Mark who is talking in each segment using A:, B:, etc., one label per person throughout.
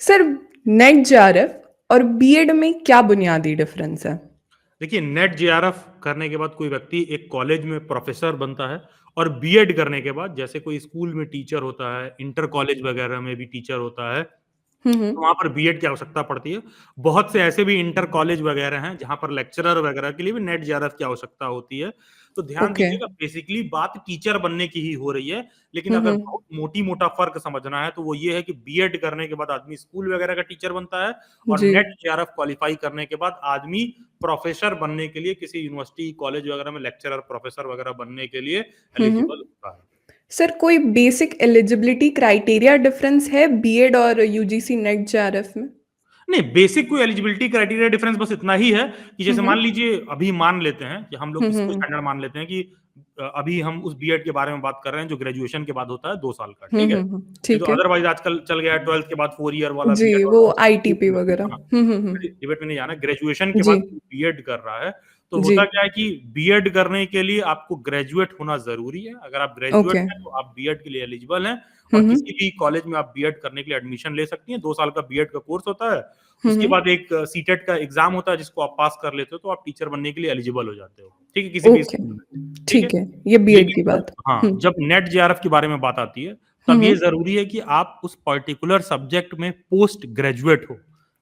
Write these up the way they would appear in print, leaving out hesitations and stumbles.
A: Sir, net JRF और BEd में क्या बुनियादी डिफरेंस है?
B: देखिए, नेट जेआरएफ करने के बाद कोई व्यक्ति एक कॉलेज में प्रोफेसर बनता है और बीएड करने के बाद जैसे कोई स्कूल में टीचर होता है, इंटर कॉलेज वगैरह में भी टीचर होता है,
A: हुँ, हुँ।
B: तो वहाँ पर बीएड की आवश्यकता पड़ती है। बहुत से ऐसे भी इंटर कॉलेज वगैरह हैं, जहाँ पर लेक्चरर वगैरह के लिए भी नेट जेआरएफ की आवश्यकता होती है। तो ध्यान
A: ओके।
B: दीजिएगा, बेसिकली बात टीचर बनने की ही हो रही है, लेकिन
A: हुँ,
B: अगर
A: हुँ।
B: बहुत मोटी-मोटा फ़र्क समझना है, तो वो ये है कि बीएड करने के बाद आदमी स्कूल वगैरह का टीचर बनता है और
A: जी।
B: नेट जेआरएफ क्वालीफाई करने के बाद आदमी प्रोफ़ेसर बनने के लिए किसी यूनिवर्सिटी, कॉलेज वगैरह में लेक्चरर, प्रोफ़ेसर वगैरह बनने के लिए
A: हुँ, हुँ।
B: एलिजिबल होता है।
A: सर, कोई बेसिक एलिजिबिलिटी क्राइटेरिया डिफरेंस है बीएड और यूजीसी नेट जेआरएफ में?
B: नहीं, बेसिक कोई एलिजिबिलिटी क्राइटेरिया डिफरेंस बस इतना ही है कि
A: हुँ,
B: जैसे मान
A: हुँ।
B: मान अभी मान लेते हैं कि हम लोग
A: हुँ,
B: किसी को
A: हुँ।
B: स्टैंडर्ड मान लेते हैं कि अभी हम उस बीएड के बारे में बात कर रहे हैं जो ग्रेजुएशन के बाद होता है 2 साल का,
A: हुँ,
B: ठीक है?
A: हुँ, हुँ।
B: नहीं तो
A: ठीक है।
B: अदरवाइज़ आजकल चल गया है 12th के बाद 4 ईयर वाला
A: जी,
B: बीएड
A: वो
B: और
A: आईटीपी वगैरह।
B: हाँ,
A: हुँ, हुँ, हुँ।
B: डिबेट में नहीं जाना। ग्रेजुएशन के
A: जी,
B: बाद बीएड कर रहा है, तो
A: जी।
B: होता क्या है कि बीएड करने के लिए आपको ग्रेजुएट होना ज़रूरी है। अगर आप ग्रेजुएट
A: ओके।
B: हैं, तो आप बीएड के लिए एलिजिबल हैं
A: हुँ,
B: और
A: हुँ।
B: किसी भी कॉलेज में आप बीएड करने के लिए एडमिशन ले सकती हैं। 2 साल का बीएड का कोर्स होता है।
A: हुँ,
B: उसके
A: हुँ।
B: बाद एक सीटेट का एग्ज़ाम होता है, जिसको आप पास कर लेते हो, तो आप टीचर बनने के लिए एलिजिबल हो जाते हो। ठीक है? किसी भी
A: ओके,
B: स्कूल में। ठीक है?
A: ठीक है। ये बीएड की
B: लेकिन जब
A: बात। हुँ।
B: हाँ, जब नेट जेआरएफ के बारे में बात आती है,
A: हुँ,
B: तब ये
A: हुँ।
B: ज़रूरी है कि आप उस पर्टिकुलर सब्जेक्ट में पोस्ट ग्रेजुएट हो।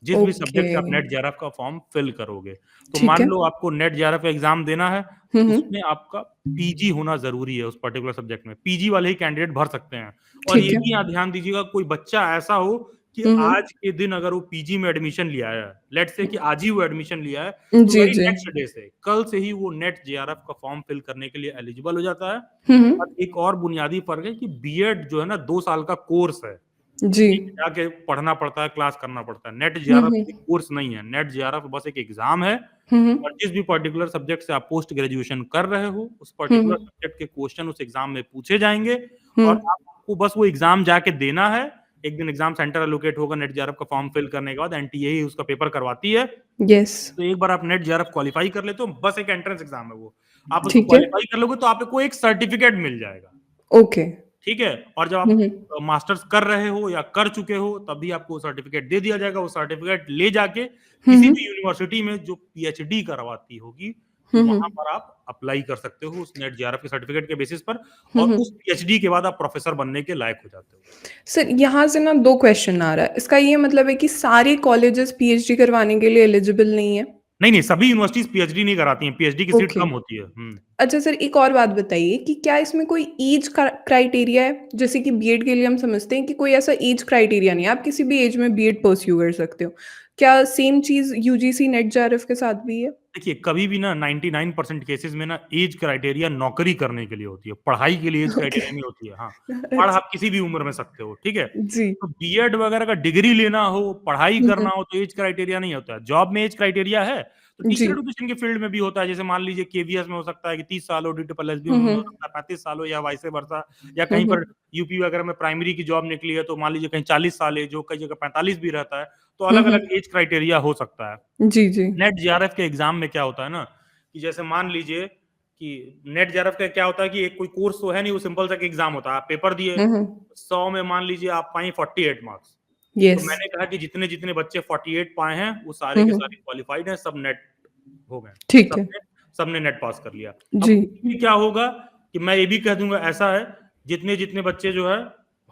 B: जिस भी
A: ओके,
B: सब्जेक्ट से आप नेट जेआरएफ का फॉर्म फिल करोगे। तो
A: ठीक
B: मान
A: है।
B: लो आपको नेट जेआरएफ का एग्ज़ाम देना है,
A: हुँ,
B: तो
A: हुँ।
B: उसमें आपका पीजी होना ज़रूरी है उस पर्टिकुलर सब्जेक्ट में। पीजी वाले ही कैंडिडेट भर सकते हैं। और
A: ठीक
B: ये
A: है।
B: भी यहाँ ध्यान दीजिएगा, कोई बच्चा ऐसा हो कि
A: हुँ, हुँ।
B: आज के दिन अगर वो पीजी में एडमिशन लिया है, लेट्स से कि आज ही वो एडमिशन लिया है, तो
A: जी,
B: वेरी
A: जी।
B: नेक्स्ट डे से, कल से ही वो नेट जेआरएफ का फॉर्म फिल करने के लिए एलिजिबल हो जाता है।
A: हुँ,
B: और
A: हुँ।
B: एक और बुनियादी फ़र्क है कि बीएड जो है ना 2 साल का कोर्स है।
A: जी।
B: एक जाके पढ़ना पड़ता है, क्लास करना पड़ता है। नेट
A: हुँ,
B: जेआरएफ
A: हुँ।
B: कोई कोर्स नहीं है। नेट जेआरएफ बस एक एग्ज़ाम है
A: हुँ,
B: और
A: हुँ।
B: जिस भी पर्टिकुलर सब्जेक्ट से आप पोस्ट ग्रेजुएशन कर रहे हो, उस
A: हुँ,
B: पर्टिकुलर
A: हुँ।
B: सब्जेक्ट के क्वेश्चन उस एग्ज़ाम में पूछे जाएँगे
A: हुँ।
B: और आपको बस वो एग्ज़ाम जाके देना है। एक दिन एग्ज़ाम सेंटर एलोकेट होगा नेट जेआरएफ का फॉर्म फिल करने के बाद एनटीए ही उसका पेपर करवाती है।
A: येस,
B: तो एक बार आप नेट जेआरएफ क्वालीफाई कर लेते हो, बस एक एंट्रेंस एग्ज़ाम है वो। आप उसको
A: ठीक है।
B: क्वालीफाई कर लोगे तो आपको एक सर्टिफ़िकेट मिल जाएगा।
A: ओके।
B: ठीक है? और जब
A: हुँ,
B: आप
A: हुँ।
B: मास्टर्स कर रहे हो या कर चुके हो, तब भी आपको सर्टिफ़िकेट दे दिया जाएगा। वो सर्टिफ़िकेट ले जाके
A: हुँ,
B: किसी
A: हुँ।
B: भी यूनिवर्सिटी में जो पीएचडी करवाती होगी, तो
A: हुँ, हुँ।
B: वहाँ पर आप अप्लाई कर सकते हो उस नेट जेआरएफ के सर्टिफ़िकेट के बेसिस पर
A: हुँ,
B: और उस
A: हुँ।
B: पीएचडी के बाद आप प्रोफ़ेसर बनने के लायक हो जाते हो।
A: सर, यहाँ से ना 2 क्वेश्चन आ रहा है। इसका ये मतलब है कि सारे कॉलेजेस पीएचडी करवाने के लिए एलिजिबल नहीं है?
B: नहीं, नहीं, सभी यूनिवर्सिटीज़ पीएचडी नहीं कराती हैं, पीएचडी की सीट
A: ओके।
B: कम होती है। हुँ।
A: अच्छा सर, एक और बात बताइए कि क्या इसमें कोई ऐज क्राइटेरिया है? जैसे कि बीएड के लिए हम समझते हैं कि कोई ऐसा ऐज क्राइटेरिया नहीं है, आप किसी भी ऐज में बीएड परस्यू कर सकते हो। क्या सेम चीज़ यूजीसी नेट जेआरएफ के साथ भी है?
B: देखिए, कभी भी ना 99% केसेज़ में ना ऐज क्राइटेरिया नौकरी करने के लिए होती है, पढ़ाई के लिए ऐज
A: ओके।
B: क्राइटेरिया नहीं होती है। हाँ, पढ़
A: अच्छा,
B: आप किसी भी उम्र में सकते हो, ठीक है?
A: जी।
B: तो बीएड वगैरह का डिग्री लेना हो, पढ़ाई
A: हुँ, हुँ।
B: करना हो तो ऐज क्राइटेरिया नहीं होता है। जॉब में ऐज क्राइटेरिया है, तो टीचर
A: जी।
B: एजुकेशन के फील्ड में भी होता है। जैसे मान लीजिए केवीएस में हो सकता है कि 30 साल हो, डीटीपीएलएसबी
A: हुँ,
B: में हो
A: हुँ।
B: सकता है 35 साल हो या वाइस वर्सा या
A: हुँ,
B: कहीं पर
A: हुँ।
B: यूपी वगैरह में प्राइमरी की जॉब निकली है, तो मान लीजिए कहीं 40 साल है, जो कई जगह 45 भी रहता है, तो
A: हुँ, हुँ।
B: अलग-अलग ऐज क्राइटेरिया हो सकता है।
A: जी, जी।
B: नेट जेआरएफ के एग्जाम में क्या होता है ना कि जैसे मान लीजिए कि नेट जेआरएफ का क्या होता है कि एक कोई कोर्स तो है नहीं, वो सिंपल सा एक एग्जाम होता है। आप पेपर दिए,
A: हुँ, हुँ।
B: 100 में मान लीजिए आप पाए 48 मार्क्स। तो
A: येस।
B: मैंने कहा कि जितने-जितने बच्चे 48 पाए हैं, वो सारे
A: हुँ,
B: के सारे
A: हुँ।
B: क्वालिफाइड हैं, सब नेट हो गए।
A: ठीक है।
B: सबने सबने नेट पास कर लिया।
A: जी।
B: अब उसमें क्या होगा कि मैं ये भी कह दूँगा ऐसा है, जितने-जितने बच्चे जो है
A: हुँ,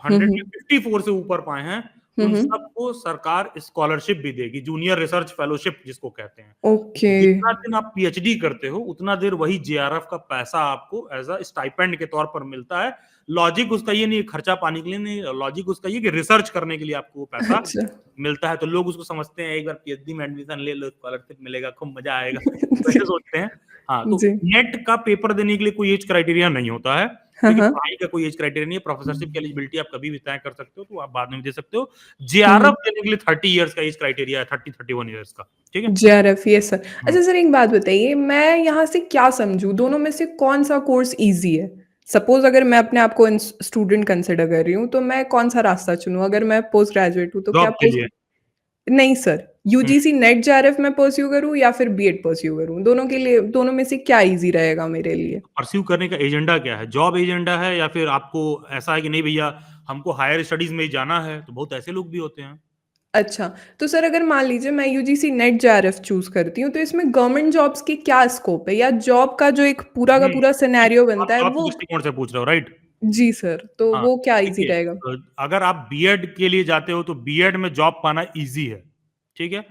B: 100 में
A: हुँ।
B: 54 से ऊपर पाए हैं,
A: हुँ,
B: उन
A: हुँ।
B: सबको सरकार स्कॉलरशिप भी देगी, जूनियर रिसर्च फेलोशिप जिसको कहते हैं।
A: ओके।
B: जितना दिन आप पीएचडी करते हो, उतना देर वही जेआरएफ का पैसा आपको एज़ अ स्टाइपेंड के तौर पर मिलता है। लॉजिक उसका ये नहीं है खर्चा पाने के लिए नहीं, लॉजिक उसका ये कि रिसर्च करने के लिए आपको वो पैसा
A: अच्छा।
B: मिलता है। तो लोग उसको समझते हैं एक बार पीएचडी में एडमिशन ले लो, स्कॉलरशिप मिलेगा, खूब मज़ा आएगा, वैसे सोचते हैं। हाँ, तो
A: जी।
B: नेट का पेपर देने के लिए कोई ऐज क्राइटेरिया नहीं होता है,
A: हाँ,
B: क्योंकि
A: हाँ।
B: पढ़ाई का कोई ऐज क्राइटेरिया नहीं है। प्रोफेसरशिप की एलिजिबिलिटी आप कभी भी तय कर सकते हो, तो आप बाद में भी दे सकते हो।
A: हुँ, हुँ।
B: जेआरएफ देने के लिए 30 इयर्स का ऐज क्राइटेरिया है, 30-31 इयर्स का, ठीक है?
A: JRF, yes sir.
B: हुँ।
A: अच्छा सर, एक बात बताइए, मैं यहाँ से क्या समझूँ, दोनों में से कौन-सा कोर्स ईज़ी है? सपोज़ अगर मैं अपने आप को स्टूडेंट कंसिडर कर रही हूँ, तो मैं कौन-सा रास्ता चुनूँ? अगर मैं पोस्ट ग्रेजुएट हूँ, तो क्या
B: जॉब के
A: पोस्ट
B: लिए।
A: नहीं सर,
B: हुँ।
A: यूजीसी नेट जेआरएफ मैं परस्यू करूँ या फिर बीएड परस्यू करूँ? दोनों में से क्या ईज़ी रहेगा मेरे लिए?
B: परस्यू करने का एजेंडा क्या है? जॉब एजेंडा है या फिर आपको ऐसा है कि नहीं भैया हमको हायर स्टडीज़ में ही जाना है, तो बहुत ऐसे लोग भी होते हैं।
A: अच्छा, तो सर अगर मान लीजिए मैं यूजीसी नेट जेआरएफ चूज़ करती हूँ, तो इसमें गवर्नमेंट जॉब्स की क्या स्कोप है? या जॉब का जो एक पूरा का पूरा
B: ठीक
A: सिनेरियो
B: है। आप
A: बनता है
B: जॉब के
A: वो
B: दृष्टिकोण से पूछ रहे हो, राइट?
A: जी सर, तो
B: हाँ,
A: वो क्या ईज़ी
B: देखिए
A: रहेगा?
B: अगर आप बीएड के लिए जाते हो तो बीएड में जॉब पाना ईज़ी है, ठीक है?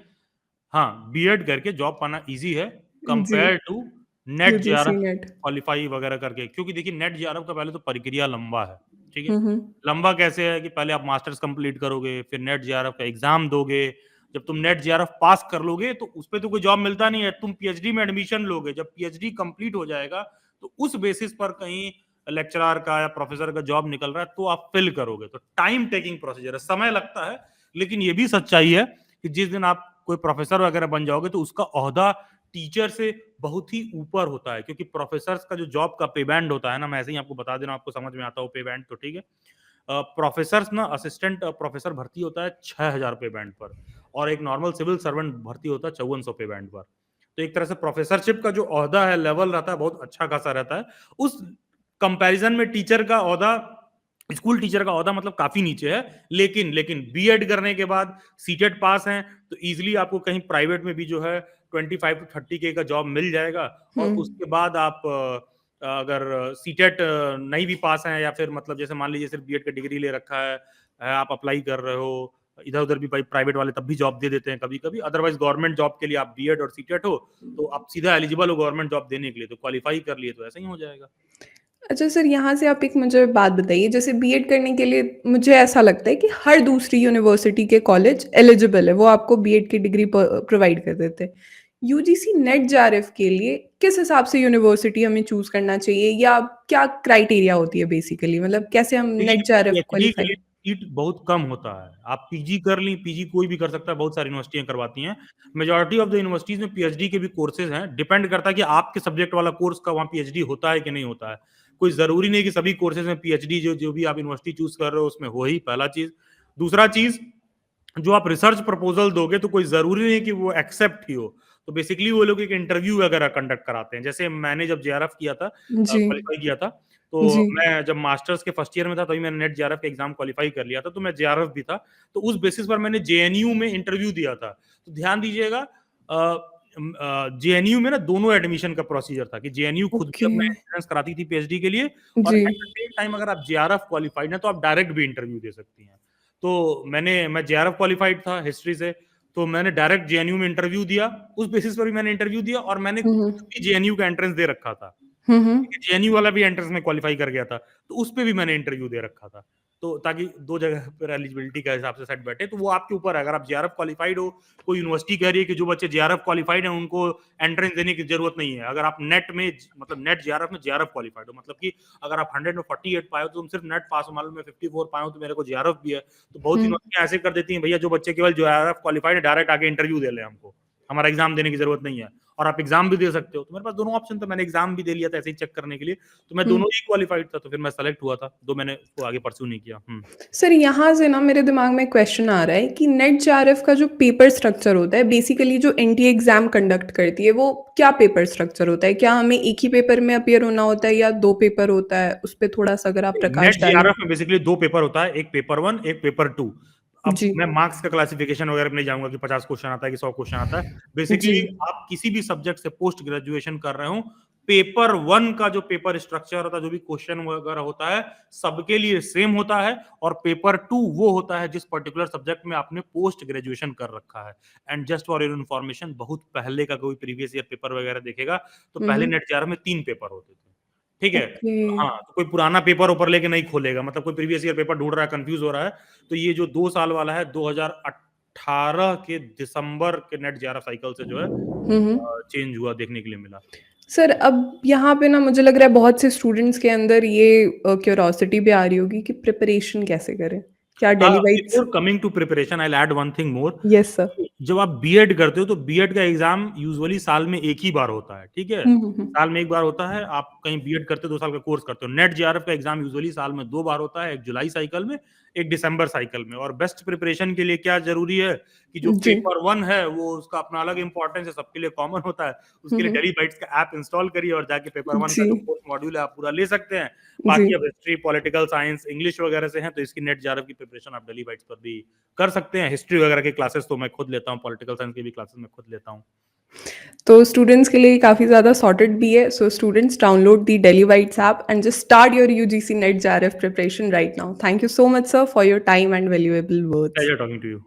B: हाँ, बीएड करके जॉब पाना ईज़ी है
A: जी,
B: compare to NET JRF
A: UGC NET.
B: Qualify वगैरह करके क्योंकि देखिए नेट जेआरएफ का पहले तो प्रक्रिया लंबा है, ठीक है?
A: हुँ, हुँ।
B: लंबा कैसे है कि पहले आप मास्टर्स कंप्लीट करोगे, फिर नेट जेआरएफ का एग्ज़ाम दोगे, जब तुम नेट जेआरएफ पास कर लोगे तो उसपे तो कोई जॉब मिलता नहीं है, तुम पीएचडी में एडमिशन लोगे, जब पीएचडी कंप्लीट हो जाएगा, तो उस बेसिस पर कहीं लेक्चरर का या प्रोफेसर का जॉब निकल रहा है तो आप फिल करोगे, तो टाइम टेकिंग प्रोसीजर है, समय लगता है, लेकिन ये भी सच्चाई है कि जिस दिन आप कोई प्रोफेसर वगैरह बन जाओगे तो उसका ओहदा टीचर से बहुत ही ऊपर होता है क्योंकि प्रोफेसर्स का जो जॉब का पे बैंड होता है ना मैं ऐसे ही आपको बता दे रहा हूँ आपको समझ में आता हो पे बैंड तो ठीक है प्रोफेसर्स ना असिस्टेंट प्रोफेसर भर्ती होता है 6,000 पे बैंड पर और एक नॉर्मल सिविल सर्वेंट भर्ती होता है 5400 पे बैंड पर तो एक तरह से प्रोफेसरशिप का जो ओहदा है लेवल रहता है बहुत अच्छा खासा रहता है उस कंपैरिजन में टीचर का ओहदा स्कूल टीचर का ओहदा मतलब काफी नीचे है लेकिन लेकिन बीएड करने के बाद सीटेट पास हैं तो इजीली आपको कहीं प्राइवेट में भी जो है 25 to 30 के का जॉब मिल जाएगा और
A: हुँ।
B: उसके बाद आप अगर सीटेट नहीं भी पास हैं या फिर मतलब जैसे मान लीजिए सिर्फ बीएड का डिग्री ले रखा है आप अप्लाई कर रहे हो इधर उधर भी भाई प्राइवेट वाले तब भी जॉब दे देते हैं कभी कभी अदरवाइज गवर्नमेंट जॉब के लिए आप बीएड और सीटेट हो तो आप सीधा एलिजिबल हो गवर्नमेंट जॉब देने के लिए तो क्वालिफाई कर लिए तो ऐसा ही हो जाएगा
A: अच्छा सर, यहाँ से आप एक मुझे बात बताइए, जैसे बीएड करने के लिए मुझे ऐसा लगता है कि हर दूसरी यूनिवर्सिटी के कॉलेज एलिजिबल है, वो आपको बीएड की डिग्री प्रोवाइड कर देते हैं। यूजीसी नेट जेआरएफ के लिए किस हिसाब से यूनिवर्सिटी हमें चूज़ करना चाहिए या क्या क्राइटेरिया होती है बेसिकली? मतलब कैसे हम
B: देखिए
A: नेट जेआरएफ
B: पीएचडी के
A: क्वालिफाई
B: लिए सीट बहुत कम होता है आप पीजी कर ली पीजी कोई भी कर सकता है बहुत सारी यूनिवर्सिटियां करवाती हैं मेजोरिटी ऑफ द यूनिवर्सिटीज में पीएचडी के भी कोर्सेज हैं डिपेंड करता है कि आपके सब्जेक्ट वाला कोर्स का वहाँ पीएचडी होता है कि नहीं होता है कोई जरूरी नहीं कि सभी कोर्सेज में पीएचडी जो जो भी आप यूनिवर्सिटी चूज कर रहे हो उसमें हो ही पहला चीज दूसरा चीज जो आप रिसर्च प्रपोजल दोगे तो कोई जरूरी नहीं कि वो एक्सेप्ट ही हो तो बेसिकली वो लोग एक इंटरव्यू वगैरह कंडक्ट कराते हैं जैसे मैंने जब जेआरएफ किया था
A: जी,
B: क्वालिफाई किया था तो
A: जी।
B: मैं जब मास्टर्स के फर्स्ट ईयर में था तभी मैंने नेट जेआरएफ का एग्जाम क्वालिफाई कर लिया था तो मैं जेआरएफ भी था तो उस बेसिस पर मैंने जेएनयू में इंटरव्यू दिया था तो ध्यान दीजिएगा जेएनयू में ना दोनों एडमिशन का प्रोसीजर था कि जेएनयू खुद भी
A: ओके।
B: अपना एंट्रेंस कराती थी पीएचडी के लिए और
A: जी।
B: एट द सेम टाइम अगर आप जेआरएफ क्वालिफाइड हैं तो आप डायरेक्ट भी इंटरव्यू दे सकती हैं तो मैं जेआरएफ क्वालिफाइड था हिस्ट्री से तो मैंने डायरेक्ट जेएनयू में इंटरव्यू दिया उस बेसिस पर भी मैंने इंटरव्यू दिया और मैंने
A: हुँ,
B: खुद
A: हुँ।
B: भी जेएनयू का एंट्रेंस दे रखा था
A: हुँ, हुँ।
B: जेएनयू वाला भी एंट्रेंस में क्वालिफाई कर गया था तो उस पे भी मैंने इंटरव्यू दे रखा था तो ताकि दो जगह पर एलिजिबिलिटी का हिसाब से सेट बैठे तो वो आपके ऊपर है अगर आप जेआरएफ क्वालिफाइड हो कोई यूनिवर्सिटी कह रही है कि जो बच्चे जेआरएफ क्वालिफाइड हैं उनको एंट्रेंस देने की जरूरत नहीं है अगर आप नेट में मतलब नेट जेआरएफ में जेआरएफ क्वालिफाइड हो मतलब कि अगर आप 100 में 48 पाए हो तो तुम सिर्फ नेट पास हो मान लो मैं 54 पाए हो तो मेरे को जेआरएफ भी है तो बहुत
A: हुँ।
B: यूनिवर्सिटियां ऐसे कर देती हैं भैया जो बच्चे केवल जेआरएफ क्वालिफाइड है डायरेक्ट आके इंटरव्यू दे ले हमको हमारा एग्जाम देने की जरूरत नहीं है और आप एग्जाम भी दे सकते हो तो मेरे पास दोनों ऑप्शन था मैंने एग्जाम भी दे लिया था ऐसे ही चेक करने के लिए तो मैं
A: हुँ।
B: दोनों ही क्वालिफाइड था तो फिर मैं सेलेक्ट हुआ था दो मैंने उसको आगे परस्यू नहीं किया
A: सर यहाँ से ना मेरे दिमाग में क्वेश्चन आ रहा है कि नेट जेआरएफ का जो पेपर स्ट्रक्चर होता है बेसिकली जो एनटीए एग्जाम कंडक्ट करती है वो क्या पेपर स्ट्रक्चर होता है? क्या हमें एक ही पेपर में अपीयर होना होता है या 2 पेपर होता है? उस पे थोड़ा-सा अगर आप
B: नेट
A: प्रकाश डालें।
B: जेआरएफ में बेसिकली दो पेपर होता है एक पेपर वन एक पेपर टू अब
A: जी,
B: मैं मार्क्स का क्लासिफिकेशन वगैरह में नहीं जाऊंगा कि 50 क्वेश्चन आता है कि 100 क्वेश्चन आता है
A: जी।
B: बेसिकली आप किसी भी सब्जेक्ट से पोस्ट ग्रेजुएशन कर रहे हो पेपर वन का जो पेपर स्ट्रक्चर होता है जो भी क्वेश्चन वगैरह होता है सबके लिए सेम होता है और पेपर टू वो होता है जिस पर्टिकुलर सब्जेक्ट में आपने पोस्ट ग्रेजुएशन कर रखा है and just for your information बहुत पहले का कोई प्रीवियस ईयर पेपर वगैरह देखेगा तो
A: हुँ,
B: पहले
A: हुँ।
B: नेट जेआरएफ में 3 पेपर होते थे ठीक है
A: ओके।
B: हाँ तो कोई पुराना पेपर ऊपर लेके नहीं खोलेगा मतलब कोई प्रीवियस ईयर पेपर ढूंढ रहा है कंफ्यूज हो रहा है तो ये जो 2 साल वाला है 2018 के दिसंबर के नेट जेआरएफ साइकिल से जो है
A: हुँ, हुँ।
B: चेंज हुआ देखने के लिए मिला
A: सर अब यहाँ पे ना मुझे लग रहा है बहुत से स्टूडेंट्स के अंदर ये क्यूरियोसिटी भी आ रही होगी कि प्रिपरेशन कैसे करें? क्या daily wise
B: before coming to preparation I add one thing more
A: yes sir.
B: जब आप बीएड करते हो तो बीएड का एग्जाम यूजुअली साल में एक ही बार होता है ठीक है
A: हुँ, हुँ, हुँ।
B: साल में एक बार होता है आप कहीं बीएड करते हो 2 साल का कोर्स करते हो नेट जेआरएफ का एग्जाम यूजुअली साल में 2 बार होता है एक जुलाई साइकिल में एक दिसंबर साइकिल में और बेस्ट प्रिपरेशन के लिए क्या जरूरी है कि जो
A: जी।
B: पेपर 1 है वो उसका अपना अलग इम्पोर्टेंस है, सबके लिए कॉमन होता है।
A: हुँ,
B: उसके लिए
A: हुँ।
B: डेली बाइट्स का ऐप इंस्टॉल करिए और जाके पेपर 1 का
A: जी,
B: जो कोर्स मॉड्यूल है आप पूरा ले सकते हैं।
A: जी।
B: बाकी अब हिस्ट्री, पॉलिटिकल साइंस, इंग्लिश वगैरह से हैं तो इसकी नेट जेआरएफ की प्रिपरेशन आप डेली बाइट्स पर भी कर सकते हैं। हिस्ट्री वगैरह की क्लासेस तो मैं खुद लेता हूँ, पॉलिटिकल साइंस की भी क्लासेस मैं खुद लेता हूँ।
A: तो स्टूडेंट्स के लिए काफ़ी ज़्यादा सॉर्टेड भी है। So students download the Daily Bytes app and just start your UGC NET JRF preparation right now. Thank you so much sir for your time and valuable words.
B: Pleasure talking to you.